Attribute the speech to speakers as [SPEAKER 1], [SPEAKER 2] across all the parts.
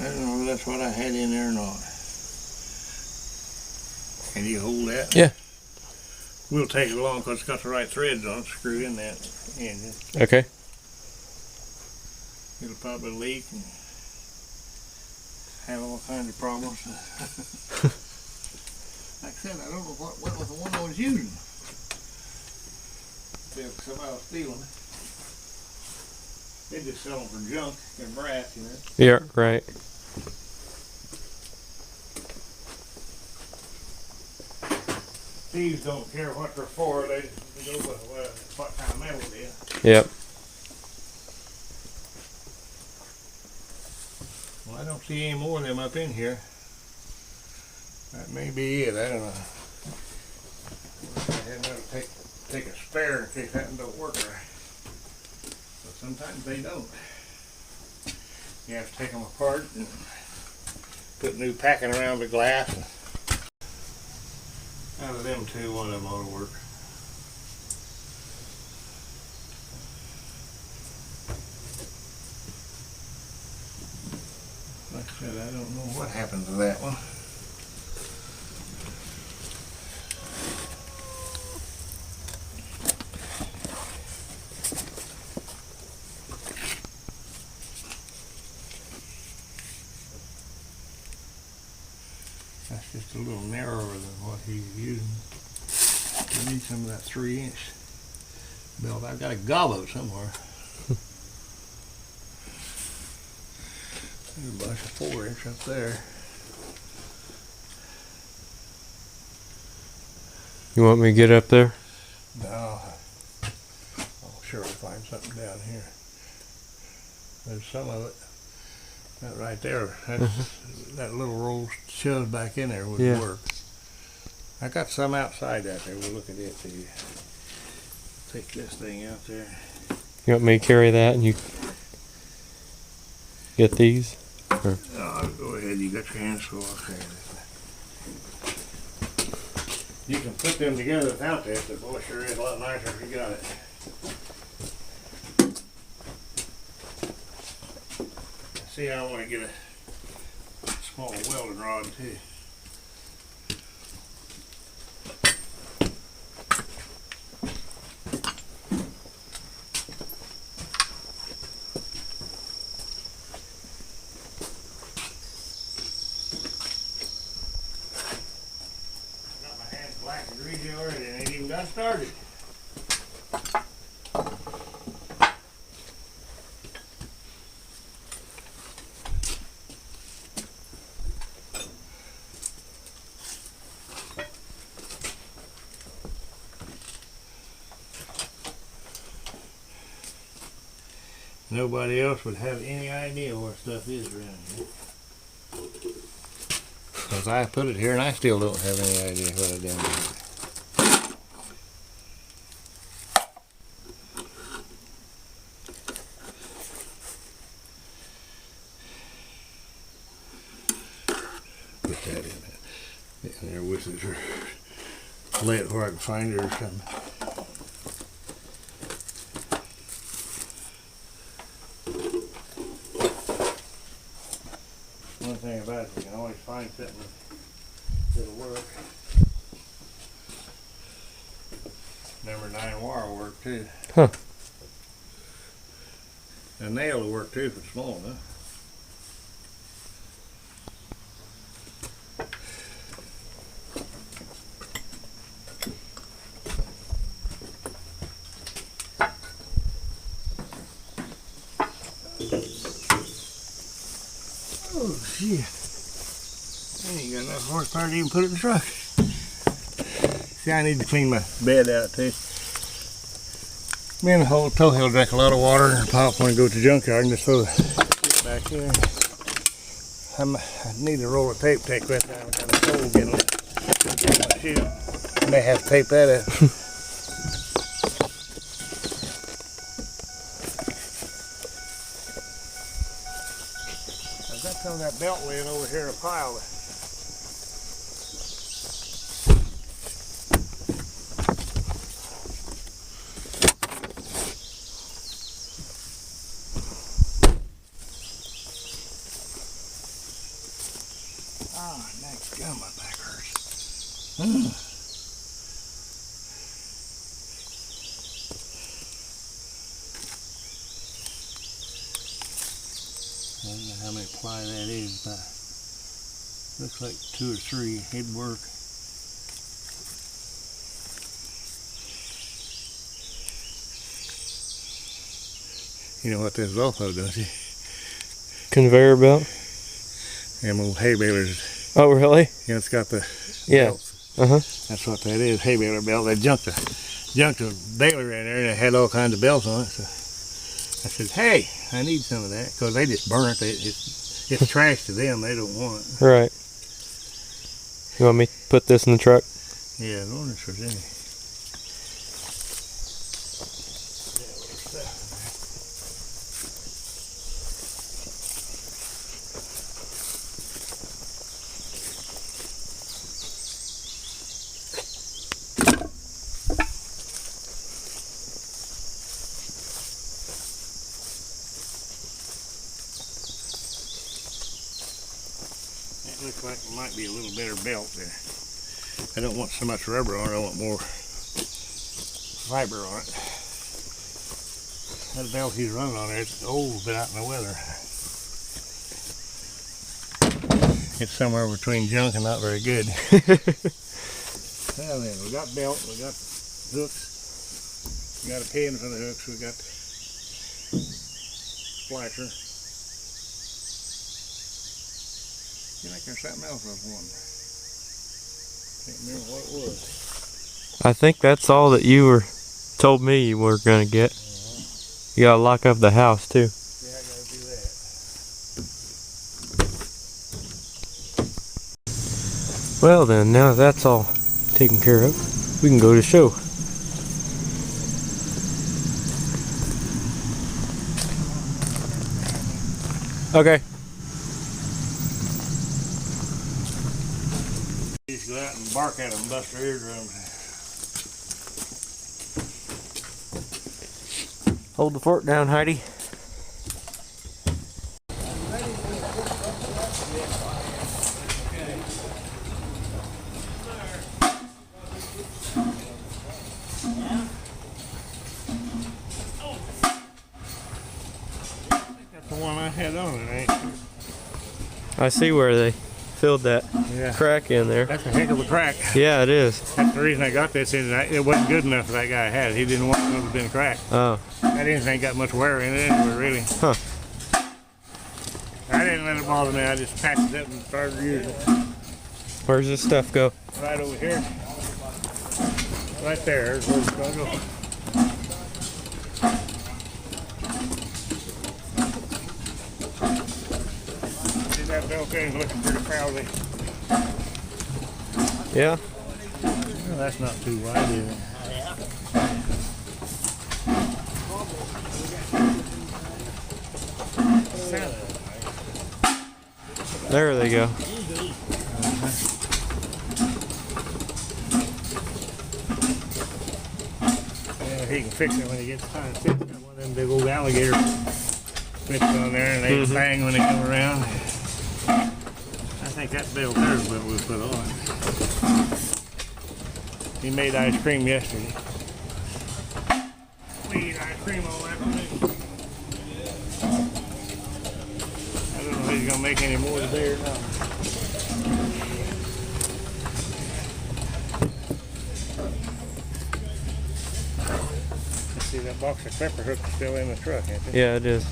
[SPEAKER 1] I don't know if that's what I had in there or not. Can you hold that?
[SPEAKER 2] Yeah.
[SPEAKER 1] We'll take it along because it's got the right threads on it. Screw in that engine.
[SPEAKER 2] Okay.
[SPEAKER 1] It'll probably leak and have all kinds of problems. Like I said, I don't know what went with the one I was using. If somebody was stealing it. They just sell them for junk and brass, you know.
[SPEAKER 2] Yeah, right.
[SPEAKER 1] Thieves don't care what they're for. They go with what kind of metal it is.
[SPEAKER 2] Yep.
[SPEAKER 1] Well, I don't see any more of them up in here. That may be it. I don't know. I had to take a spare in case that one don't work right. But sometimes they don't. You have to take them apart and put new packing around the glass. Out of them two, one of them ought to work. Like I said, I don't know what happened to that one. That's just a little narrower than what he's using. We need some of that 3-inch belt. I've got a gobbo somewhere. There's a bunch of 4-inch up there.
[SPEAKER 2] You want me to get up there?
[SPEAKER 1] No. I'll sure find something down here. There's some of it. That right there, that little roll shoved back in there would work. I got some outside that there. We'll look at it. See. Take this thing out there.
[SPEAKER 2] You want me to carry that and you get these? Or?
[SPEAKER 1] Oh, go ahead. You got your hands full. Okay. You can put them together without this, but boy, sure is a lot nicer if you got it. See, I want to get a small welding rod too. Got my hands black and greasy already and ain't even got started. Nobody else would have any idea what stuff is around here. Because I put it here and I still don't have any idea what I done with it. Put that in there with it or lay it where I can find it or something. One thing about it, you can always find something that'll work. Number 9 wire will work too.
[SPEAKER 2] Huh.
[SPEAKER 1] A nail will work too if it's small enough. Oh shit. I ain't got enough horsepower to even put it in the truck. See, I need to clean my bed out too. Me and the whole tow hill drank a lot of water and Pop want to go to the junkyard and just throw the shit back here. I need a roll of tape to take with me. I'm kind of cold getting it. Shoot. I may have to tape that up. I've got some of that belt laying over here in a pile. Ah, next gun, my back hurts. I don't know how many ply that is, but looks like 2 or 3. It'd work. You know what this is also, don't you?
[SPEAKER 2] Conveyor belt.
[SPEAKER 1] Them old hay balers.
[SPEAKER 2] Oh, really?
[SPEAKER 1] You know, it's got the
[SPEAKER 2] Yeah.
[SPEAKER 1] belts. That's what that is, hay baler belt. They junked the baler in there and it had all kinds of belts on it. So I said, hey, I need some of that, because they just burn it. It's trash to them. They don't want it.
[SPEAKER 2] Right. You want me to put this in the truck?
[SPEAKER 1] Yeah, I wonder if there's any. It looks like it might be a little better belt there. I don't want so much rubber on it, I want more fiber on it. That belt he's running on there, it's old, been out in the weather. It's somewhere between junk and not very good. Well then, we got belt, we got hooks, we got a pin for the hooks, we got splasher. I think there's something else I was wanting. Can't remember what it was.
[SPEAKER 2] I think that's all that you told me you were gonna get. You gotta lock up the house too.
[SPEAKER 1] Yeah, I gotta do that.
[SPEAKER 2] Well then, now that's all taken care of, we can go to show. Okay.
[SPEAKER 1] Just go out and bark at them, bust their eardrums.
[SPEAKER 2] Hold the fork down, Heidi.
[SPEAKER 1] That's the one I had on it, ain't it?
[SPEAKER 2] I see where they filled that
[SPEAKER 1] Yeah.
[SPEAKER 2] crack in there.
[SPEAKER 1] That's a heck of a crack.
[SPEAKER 2] Yeah, it is.
[SPEAKER 1] That's the reason I got this, is that it wasn't good enough for that guy had it. He didn't want it to have been cracked.
[SPEAKER 2] Oh,
[SPEAKER 1] That engine ain't got much wear in it anyway, really.
[SPEAKER 2] Huh.
[SPEAKER 1] I didn't let it bother me, I just packed it up and started using it.
[SPEAKER 2] where's this stuff go?
[SPEAKER 1] Right over here. Right there is where it's gonna go. See that belt there is looking pretty proudly.
[SPEAKER 2] Yeah.
[SPEAKER 1] Well, that's not too wide, is it?
[SPEAKER 2] There they go.
[SPEAKER 1] Yeah, he can fix it when he gets time to fix it. Got one of them big old alligator bits on there, and they bang when they come around. I think that belt there's what we'll put on. He made ice cream yesterday. We eat ice cream all afternoon. I don't know if he's gonna make any more today or not. Let's see, that box of pepper hooks is still in the truck, ain't it?
[SPEAKER 2] Yeah, it is.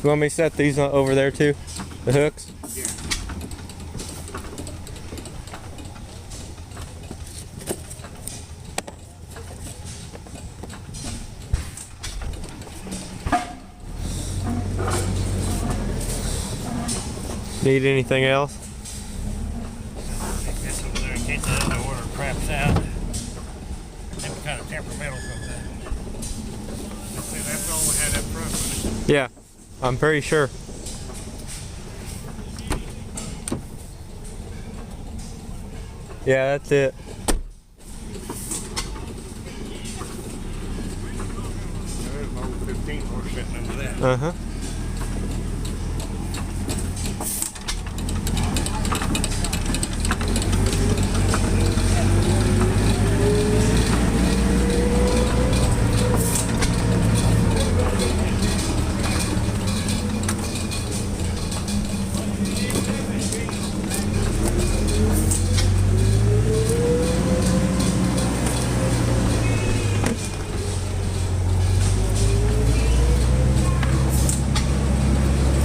[SPEAKER 2] You want me to set these over there too? The hooks?
[SPEAKER 1] Yeah.
[SPEAKER 2] Need anything else?
[SPEAKER 1] This over there in case the other order craps out. Them kind of temperamental sometimes. Let's see, that's all we had up front.
[SPEAKER 2] Yeah, I'm pretty sure. Yeah, that's it.
[SPEAKER 1] There's an old 15 horse sitting under that.
[SPEAKER 2] Uh-huh.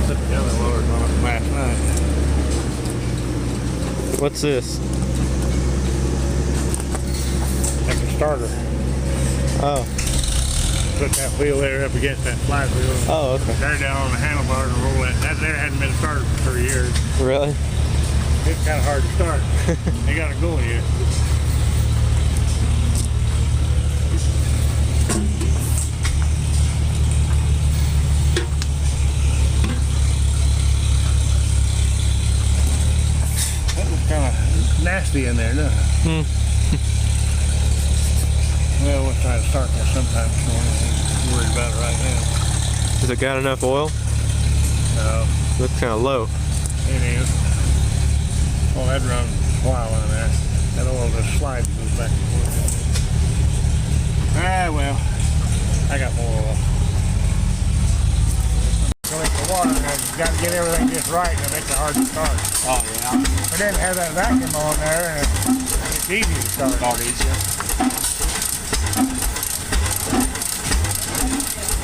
[SPEAKER 1] Put the other loaders on it last night.
[SPEAKER 2] What's this?
[SPEAKER 1] Like a starter.
[SPEAKER 2] Oh.
[SPEAKER 1] Put that wheel there up against that flag wheel.
[SPEAKER 2] Oh, okay.
[SPEAKER 1] Tear down on the handlebars and roll that. That there hadn't been started for 3 years.
[SPEAKER 2] Really?
[SPEAKER 1] It's kind of hard to start. They got it going yet. That was kind of nasty in there, doesn't it? Well, we'll try to start that sometime this morning. I'm worried about it right now.
[SPEAKER 2] Has it got enough oil?
[SPEAKER 1] No,
[SPEAKER 2] Looks kind of low.
[SPEAKER 1] it is. Well, that runs a while on that. That oil just slides goes back and forth. Ah, well, I got more oil. Collect the water, and I've got to get everything just right, and it makes it hard to start.
[SPEAKER 3] Oh yeah,
[SPEAKER 1] But then have that vacuum on there, and it's easy to start.
[SPEAKER 3] start easier.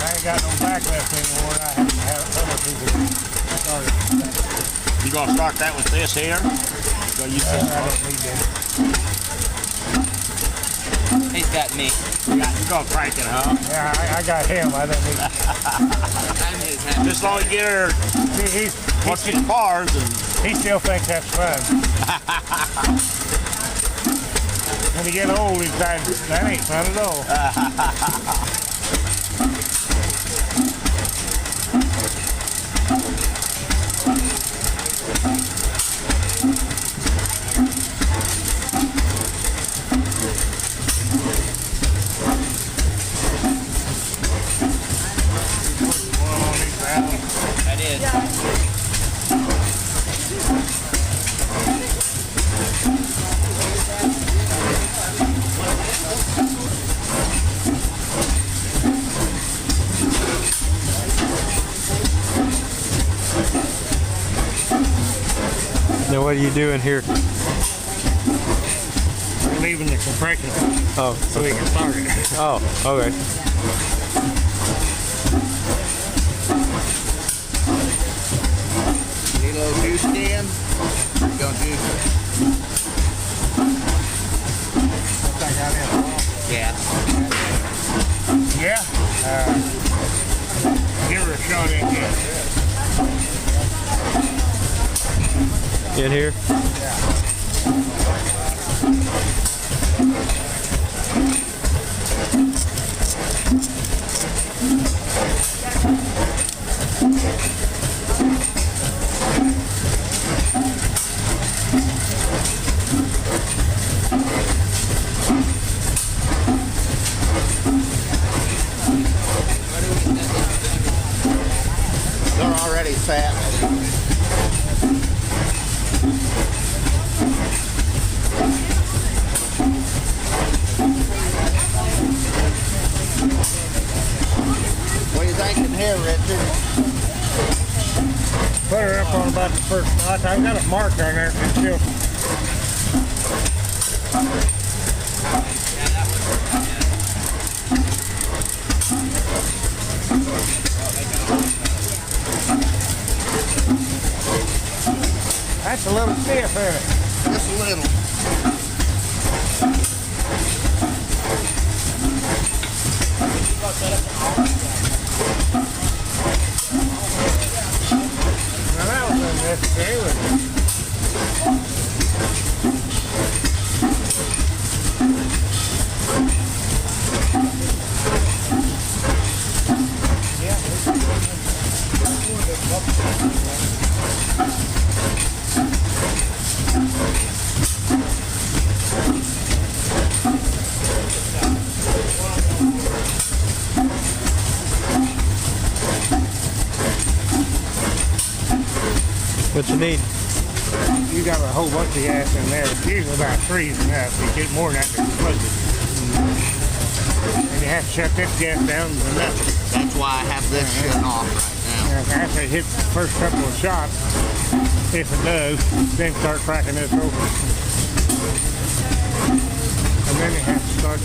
[SPEAKER 1] I ain't got no back left anymore, and I have to have other people start it.
[SPEAKER 3] You gonna start that with this here? So you
[SPEAKER 1] I
[SPEAKER 3] can
[SPEAKER 1] don't need that.
[SPEAKER 4] He's got me.
[SPEAKER 3] you gonna crank it, huh?
[SPEAKER 1] Yeah, I got him. I don't need.
[SPEAKER 4] I'm his hand.
[SPEAKER 3] Just long as you get her once it's bars and
[SPEAKER 1] He still thinks that's fun. When you get old, he's like, that ain't fun at all. Oil on these valves.
[SPEAKER 4] I did.
[SPEAKER 2] Now what are you doing here?
[SPEAKER 1] We're leaving the compression
[SPEAKER 2] Oh,
[SPEAKER 1] so we can start it.
[SPEAKER 2] oh, okay.
[SPEAKER 4] Need a little juice, Dan? You gonna juice it?
[SPEAKER 1] I got it.
[SPEAKER 4] Yeah.
[SPEAKER 1] Yeah? Give her a shot in here.
[SPEAKER 2] In here?
[SPEAKER 4] They're already fat. What are you thinking here, Richard?
[SPEAKER 1] Put her up on about the first notch. I got a mark on there. It's still. That's a little stiff, isn't it?
[SPEAKER 4] Just a little.
[SPEAKER 1] Now that was unnecessary, wasn't it? Yeah.
[SPEAKER 2] What you need?
[SPEAKER 1] You got a whole bunch of gas in there. Usually about 3 is enough. You get more than that, to plug it. And you have to shut this gas down to nothing.
[SPEAKER 4] That's why I have this shut off right
[SPEAKER 1] Now, after it hits the first couple of shots, if it does, then start cracking this open. And then you have to start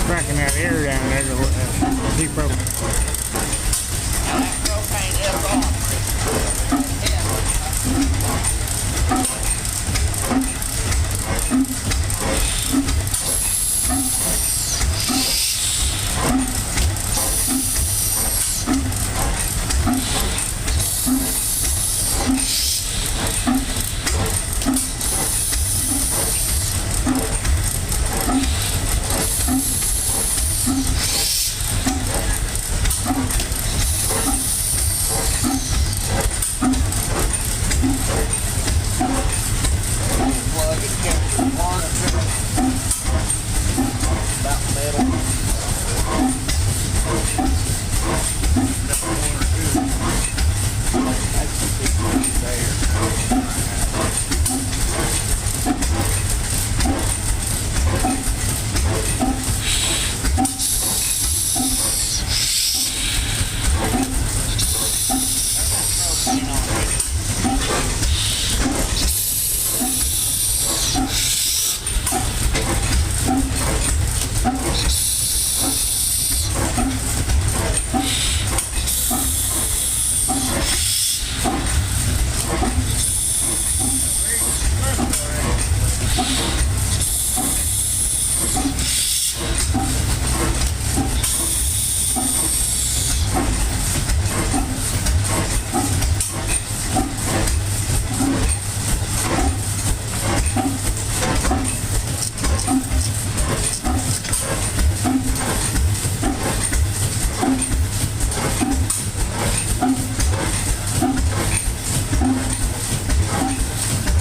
[SPEAKER 1] cracking that air down there to keep up.
[SPEAKER 4] now. That propane is off. Plug it, get the water about middle. That's the big one there.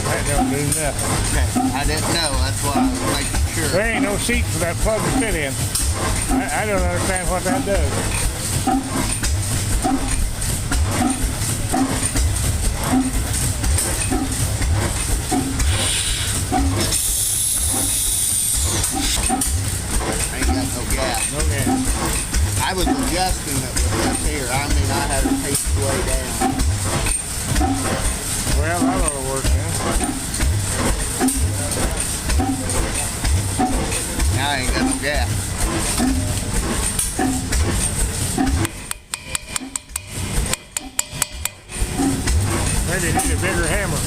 [SPEAKER 1] That don't do nothing.
[SPEAKER 4] Okay, I didn't know. That's why I was making sure.
[SPEAKER 1] There ain't no seat for that plug to sit in. I don't understand what that does.
[SPEAKER 4] I ain't got no gas.
[SPEAKER 1] No gas.
[SPEAKER 4] I was adjusting it with this here. I mean, I had it paced way down.
[SPEAKER 1] Well, that ought to work then.
[SPEAKER 4] Now I ain't got no gas.
[SPEAKER 1] Maybe you need a bigger hammer.